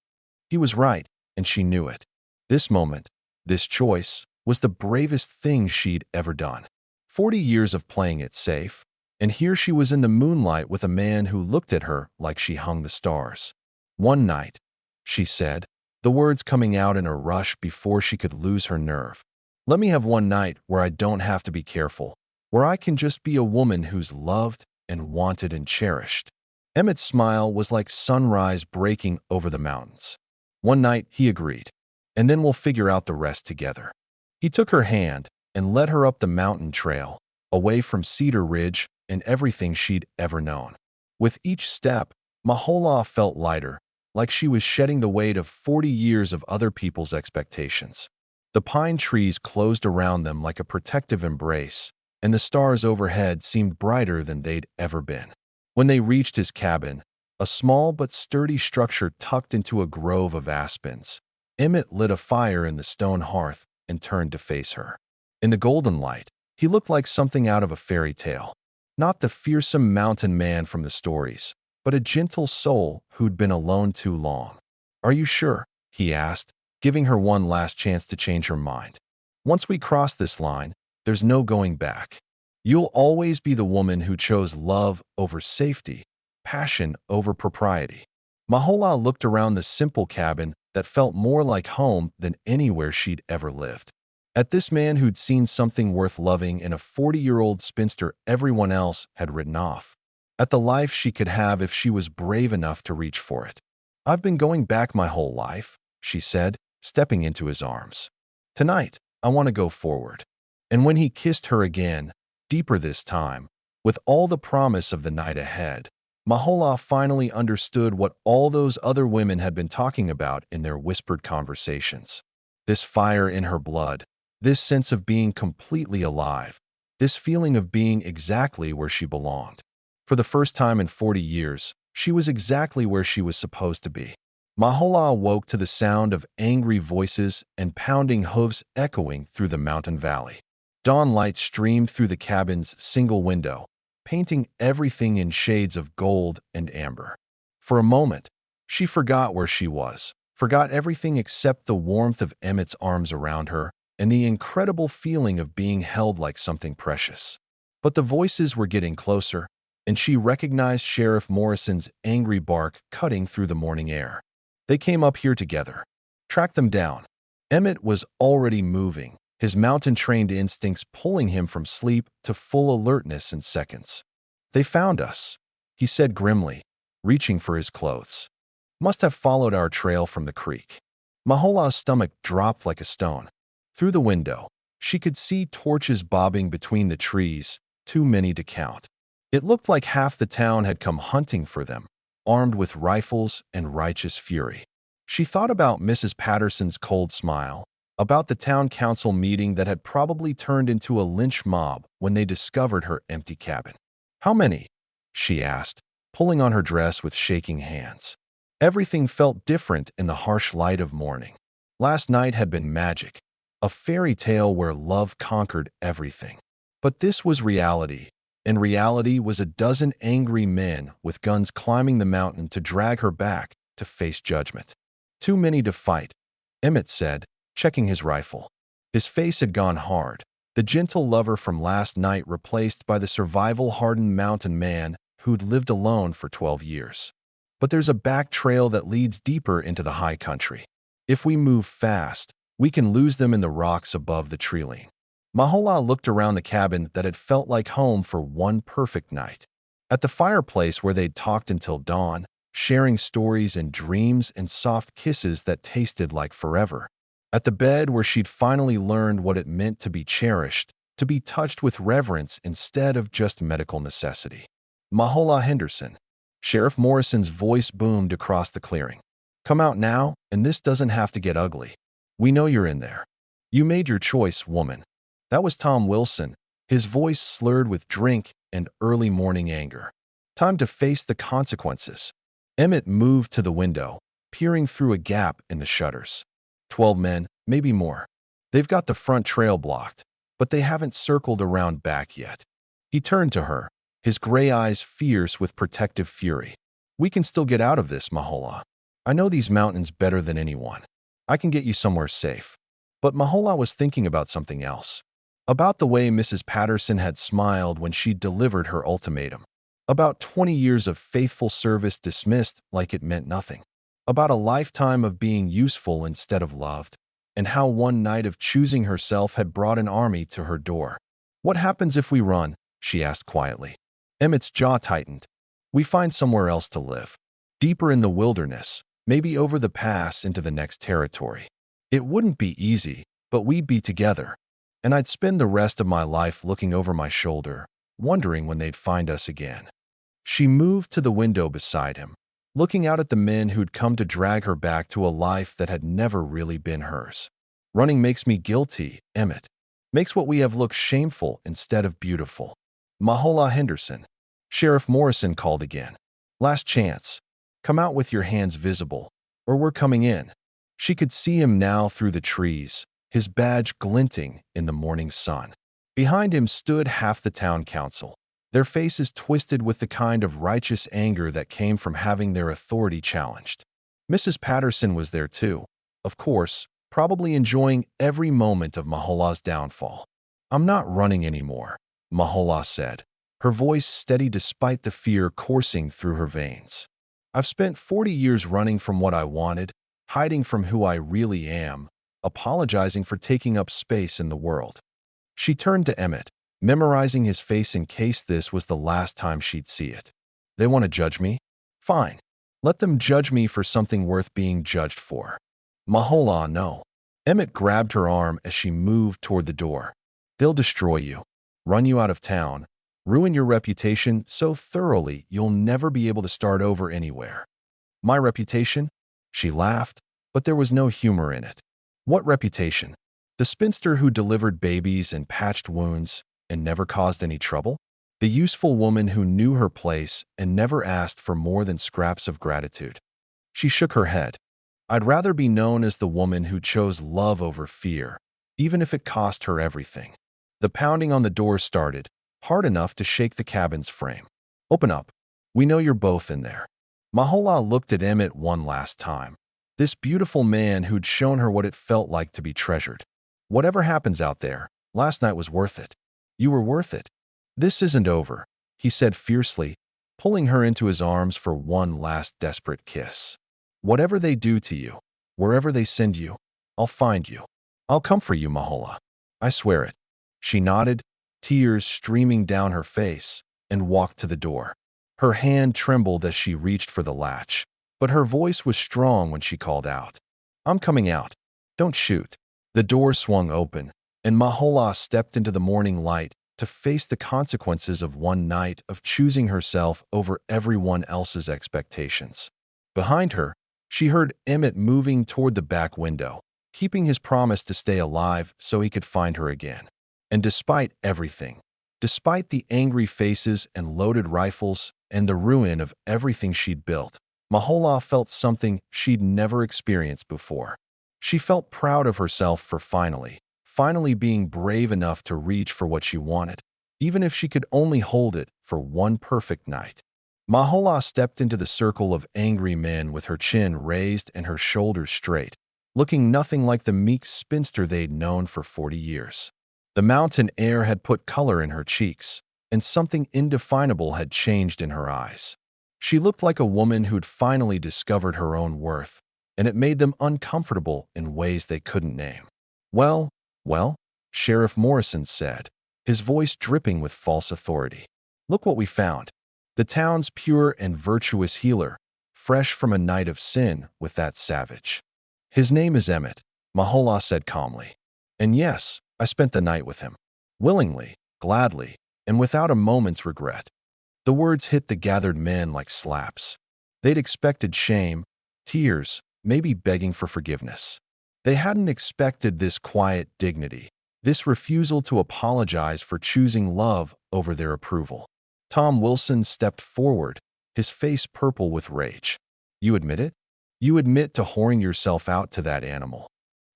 He was right, and she knew it. This moment, this choice, was the bravest thing she'd ever done. 40 years of playing it safe, and here she was in the moonlight with a man who looked at her like she hung the stars. One night, she said, the words coming out in a rush before she could lose her nerve. Let me have one night where I don't have to be careful, where I can just be a woman who's loved and wanted and cherished. Emmett's smile was like sunrise breaking over the mountains. One night, he agreed, and then we'll figure out the rest together. He took her hand and led her up the mountain trail, away from Cedar Ridge and everything she'd ever known. With each step, Mahola felt lighter, like she was shedding the weight of 40 years of other people's expectations. The pine trees closed around them like a protective embrace, and the stars overhead seemed brighter than they'd ever been. When they reached his cabin, a small but sturdy structure tucked into a grove of aspens, Emmett lit a fire in the stone hearth and turned to face her. In the golden light, he looked like something out of a fairy tale. Not the fearsome mountain man from the stories, but a gentle soul who'd been alone too long. Are you sure? He asked, giving her one last chance to change her mind. Once we cross this line, there's no going back. You'll always be the woman who chose love over safety, passion over propriety. Mahola looked around the simple cabin that felt more like home than anywhere she'd ever lived. At this man who'd seen something worth loving in a 40-year-old spinster everyone else had written off. At the life she could have if she was brave enough to reach for it. I've been going back my whole life, she said, stepping into his arms. Tonight, I want to go forward. And when he kissed her again, deeper this time, with all the promise of the night ahead, Mahola finally understood what all those other women had been talking about in their whispered conversations. This fire in her blood, this sense of being completely alive, this feeling of being exactly where she belonged. For the first time in 40 years, she was exactly where she was supposed to be. Mahola awoke to the sound of angry voices and pounding hooves echoing through the mountain valley. Dawn light streamed through the cabin's single window, painting everything in shades of gold and amber. For a moment, she forgot where she was, forgot everything except the warmth of Emmett's arms around her and the incredible feeling of being held like something precious. But the voices were getting closer, and she recognized Sheriff Morrison's angry bark cutting through the morning air. They came up here together. Track them down. Emmett was already moving, his mountain-trained instincts pulling him from sleep to full alertness in seconds. They found us, he said grimly, reaching for his clothes. Must have followed our trail from the creek. Mahola's stomach dropped like a stone. Through the window, she could see torches bobbing between the trees, too many to count. It looked like half the town had come hunting for them, armed with rifles and righteous fury. She thought about Mrs. Patterson's cold smile, about the town council meeting that had probably turned into a lynch mob when they discovered her empty cabin. How many? She asked, pulling on her dress with shaking hands. Everything felt different in the harsh light of morning. Last night had been magic, a fairy tale where love conquered everything. But this was reality. And reality was a dozen angry men with guns climbing the mountain to drag her back to face judgment. Too many to fight, Emmett said, checking his rifle. His face had gone hard, the gentle lover from last night replaced by the survival-hardened mountain man who'd lived alone for 12 years. But there's a back trail that leads deeper into the high country. If we move fast, we can lose them in the rocks above the tree line. Mahola looked around the cabin that had felt like home for one perfect night. At the fireplace where they'd talked until dawn, sharing stories and dreams and soft kisses that tasted like forever. At the bed where she'd finally learned what it meant to be cherished, to be touched with reverence instead of just medical necessity. Mahola Henderson. Sheriff Morrison's voice boomed across the clearing. Come out now, and this doesn't have to get ugly. We know you're in there. You made your choice, woman. That was Tom Wilson, his voice slurred with drink and early morning anger. Time to face the consequences. Emmett moved to the window, peering through a gap in the shutters. 12 men, maybe more. They've got the front trail blocked, but they haven't circled around back yet. He turned to her, his gray eyes fierce with protective fury. We can still get out of this, Mahola. I know these mountains better than anyone. I can get you somewhere safe. But Mahola was thinking about something else. About the way Mrs. Patterson had smiled when she delivered her ultimatum. About 20 years of faithful service dismissed like it meant nothing. About a lifetime of being useful instead of loved. And how one night of choosing herself had brought an army to her door. What happens if we run? She asked quietly. Emmett's jaw tightened. We find somewhere else to live. Deeper in the wilderness, maybe over the pass into the next territory. It wouldn't be easy, but we'd be together. And I'd spend the rest of my life looking over my shoulder, wondering when they'd find us again. She moved to the window beside him, looking out at the men who'd come to drag her back to a life that had never really been hers. Running makes me guilty, Emmett. Makes what we have look shameful instead of beautiful. Mahola Henderson. Sheriff Morrison called again. Last chance. Come out with your hands visible, or we're coming in. She could see him now through the trees, his badge glinting in the morning sun. Behind him stood half the town council, their faces twisted with the kind of righteous anger that came from having their authority challenged. Mrs. Patterson was there too, of course, probably enjoying every moment of Mahola's downfall. I'm not running anymore, Mahola said, her voice steady despite the fear coursing through her veins. I've spent 40 years running from what I wanted, hiding from who I really am, apologizing for taking up space in the world. She turned to Emmett, memorizing his face in case this was the last time she'd see it. They want to judge me? Fine. Let them judge me for something worth being judged for. Mahola, no. Emmett grabbed her arm as she moved toward the door. They'll destroy you, run you out of town, ruin your reputation so thoroughly you'll never be able to start over anywhere. My reputation? She laughed, but there was no humor in it. What reputation? The spinster who delivered babies and patched wounds and never caused any trouble? The useful woman who knew her place and never asked for more than scraps of gratitude. She shook her head. I'd rather be known as the woman who chose love over fear, even if it cost her everything. The pounding on the door started, hard enough to shake the cabin's frame. Open up. We know you're both in there. Mahola looked at Emmett one last time. This beautiful man who'd shown her what it felt like to be treasured. Whatever happens out there, last night was worth it. You were worth it. This isn't over, he said fiercely, pulling her into his arms for one last desperate kiss. Whatever they do to you, wherever they send you, I'll find you. I'll come for you, Mahola. I swear it. She nodded, tears streaming down her face, and walked to the door. Her hand trembled as she reached for the latch, but her voice was strong when she called out. I'm coming out. Don't shoot. The door swung open, and Mahola stepped into the morning light to face the consequences of one night of choosing herself over everyone else's expectations. Behind her, she heard Emmett moving toward the back window, keeping his promise to stay alive so he could find her again. And despite everything, despite the angry faces and loaded rifles and the ruin of everything she'd built, Mahola felt something she'd never experienced before. She felt proud of herself for finally being brave enough to reach for what she wanted, even if she could only hold it for one perfect night. Mahola stepped into the circle of angry men with her chin raised and her shoulders straight, looking nothing like the meek spinster they'd known for 40 years. The mountain air had put color in her cheeks, and something indefinable had changed in her eyes. She looked like a woman who'd finally discovered her own worth, and it made them uncomfortable in ways they couldn't name. Well, Sheriff Morrison said, his voice dripping with false authority. Look what we found. The town's pure and virtuous healer, fresh from a night of sin with that savage. His name is Emmett, Mahola said calmly. And yes, I spent the night with him. Willingly, gladly, and without a moment's regret. The words hit the gathered men like slaps. They'd expected shame, tears, maybe begging for forgiveness. They hadn't expected this quiet dignity, this refusal to apologize for choosing love over their approval. Tom Wilson stepped forward, his face purple with rage. You admit it? You admit to whoring yourself out to that animal.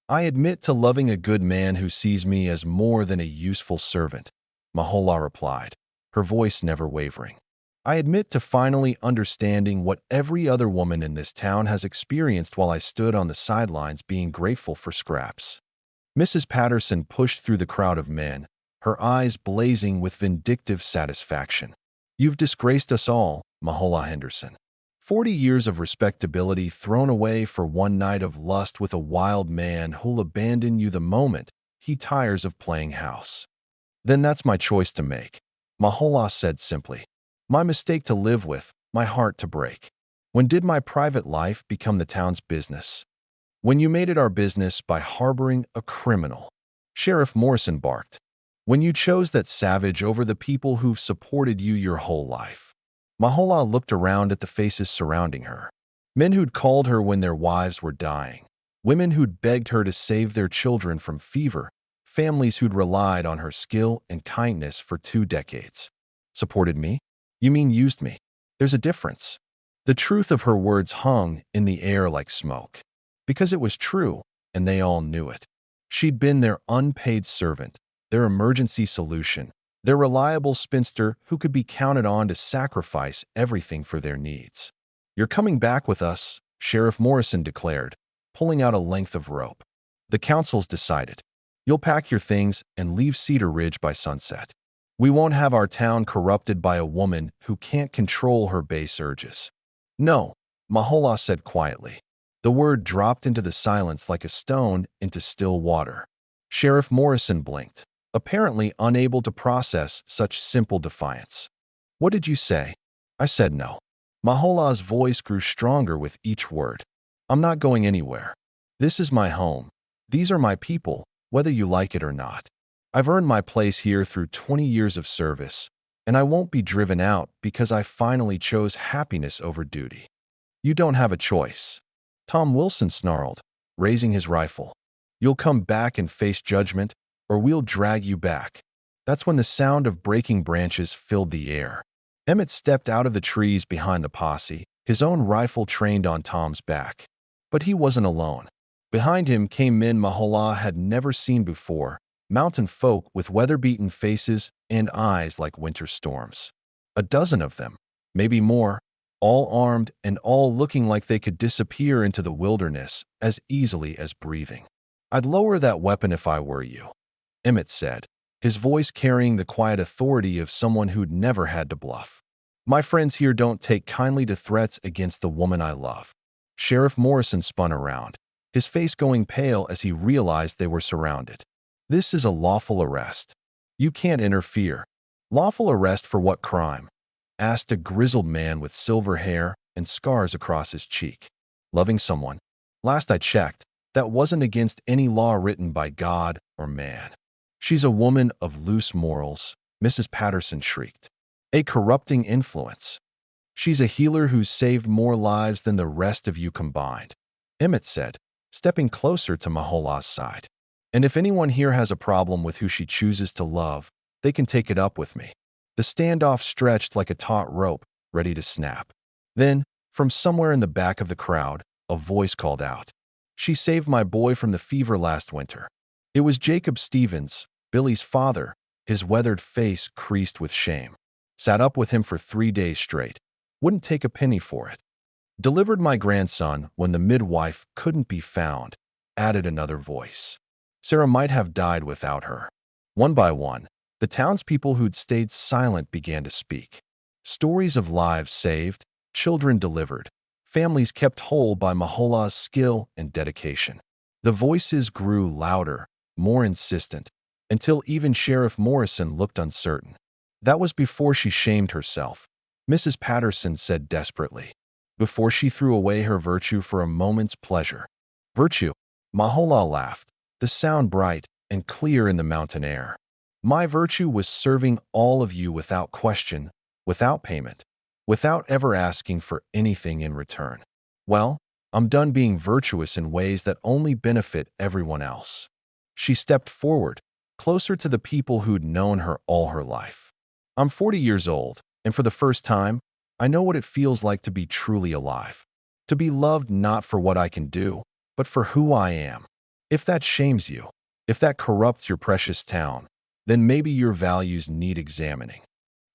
I admit to loving a good man who sees me as more than a useful servant, Mahola replied, her voice never wavering. I admit to finally understanding what every other woman in this town has experienced while I stood on the sidelines being grateful for scraps. Mrs. Patterson pushed through the crowd of men, her eyes blazing with vindictive satisfaction. You've disgraced us all, Mahola Henderson. 40 years of respectability thrown away for one night of lust with a wild man who'll abandon you the moment he tires of playing house. Then that's my choice to make, Mahola said simply. My mistake to live with, my heart to break. When did my private life become the town's business? When you made it our business by harboring a criminal, Sheriff Morrison barked. When you chose that savage over the people who've supported you your whole life. Mahola looked around at the faces surrounding her. Men who'd called her when their wives were dying. Women who'd begged her to save their children from fever. Families who'd relied on her skill and kindness for 2 decades. Supported me? You mean used me? There's a difference. The truth of her words hung in the air like smoke. Because it was true, and they all knew it. She'd been their unpaid servant, their emergency solution, their reliable spinster who could be counted on to sacrifice everything for their needs. You're coming back with us, Sheriff Morrison declared, pulling out a length of rope. The council's decided. You'll pack your things and leave Cedar Ridge by sunset. We won't have our town corrupted by a woman who can't control her base urges. No, Mahola said quietly. The word dropped into the silence like a stone into still water. Sheriff Morrison blinked, apparently unable to process such simple defiance. What did you say? I said no. Mahola's voice grew stronger with each word. I'm not going anywhere. This is my home. These are my people, whether you like it or not. I've earned my place here through 20 years of service, and I won't be driven out because I finally chose happiness over duty. You don't have a choice. Tom Wilson snarled, raising his rifle. You'll come back and face judgment, or we'll drag you back. That's when the sound of breaking branches filled the air. Emmett stepped out of the trees behind the posse, his own rifle trained on Tom's back. But he wasn't alone. Behind him came men Mahola had never seen before, mountain folk with weather-beaten faces and eyes like winter storms. A dozen of them, maybe more, all armed and all looking like they could disappear into the wilderness as easily as breathing. I'd lower that weapon if I were you, Emmett said, his voice carrying the quiet authority of someone who'd never had to bluff. My friends here don't take kindly to threats against the woman I love. Sheriff Morrison spun around, his face going pale as he realized they were surrounded. This is a lawful arrest. You can't interfere. Lawful arrest for what crime? Asked a grizzled man with silver hair and scars across his cheek. Loving someone. Last I checked, that wasn't against any law written by God or man. She's a woman of loose morals, Mrs. Patterson shrieked. A corrupting influence. She's a healer who's saved more lives than the rest of you combined, Emmett said, stepping closer to Mahola's side. And if anyone here has a problem with who she chooses to love, they can take it up with me. The standoff stretched like a taut rope, ready to snap. Then, from somewhere in the back of the crowd, a voice called out. She saved my boy from the fever last winter. It was Jacob Stevens, Billy's father, his weathered face creased with shame. Sat up with him for 3 days straight. Wouldn't take a penny for it. Delivered my grandson when the midwife couldn't be found, added another voice. Sarah might have died without her. One by one, the townspeople who'd stayed silent began to speak. Stories of lives saved, children delivered, families kept whole by Mahola's skill and dedication. The voices grew louder, more insistent, until even Sheriff Morrison looked uncertain. That was before she shamed herself, Mrs. Patterson said desperately. Before she threw away her virtue for a moment's pleasure. Virtue? Mahola laughed, the sound bright and clear in the mountain air. My virtue was serving all of you without question, without payment, without ever asking for anything in return. Well, I'm done being virtuous in ways that only benefit everyone else. She stepped forward, closer to the people who'd known her all her life. I'm 40 years old, And for the first time, I know what it feels like to be truly alive. To be loved not for what I can do, but for who I am. If that shames you, if that corrupts your precious town, then maybe your values need examining.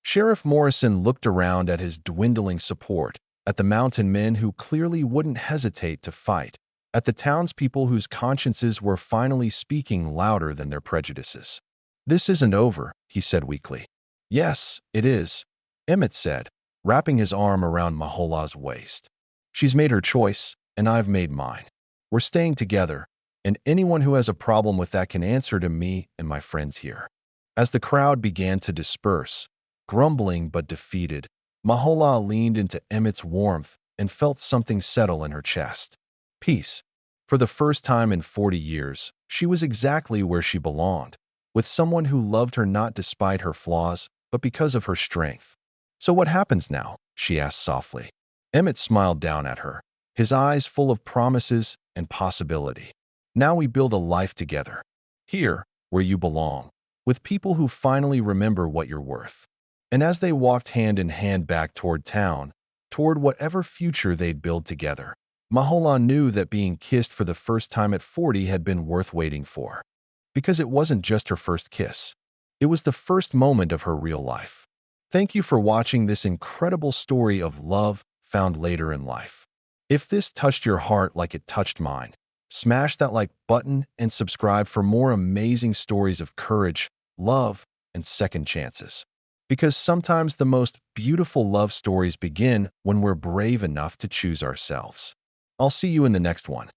Sheriff Morrison looked around at his dwindling support, at the mountain men who clearly wouldn't hesitate to fight, at the townspeople whose consciences were finally speaking louder than their prejudices. This isn't over, he said weakly. Yes, it is, Emmett said, wrapping his arm around Mahola's waist. She's made her choice, and I've made mine. We're staying together, and anyone who has a problem with that can answer to me and my friends here. As the crowd began to disperse, grumbling but defeated, Mahola leaned into Emmett's warmth and felt something settle in her chest. Peace. For the first time in 40 years, she was exactly where she belonged, with someone who loved her not despite her flaws, but because of her strength. So what happens now? She asked softly. Emmett smiled down at her, his eyes full of promises and possibility. Now we build a life together. Here, where you belong, with people who finally remember what you're worth. And as they walked hand in hand back toward town, toward whatever future they'd build together, Mahola knew that being kissed for the first time at 40 had been worth waiting for. Because it wasn't just her first kiss. It was the first moment of her real life. Thank you for watching this incredible story of love found later in life. If this touched your heart like it touched mine, smash that like button and subscribe for more amazing stories of courage, love, and second chances. Because sometimes the most beautiful love stories begin when we're brave enough to choose ourselves. I'll see you in the next one.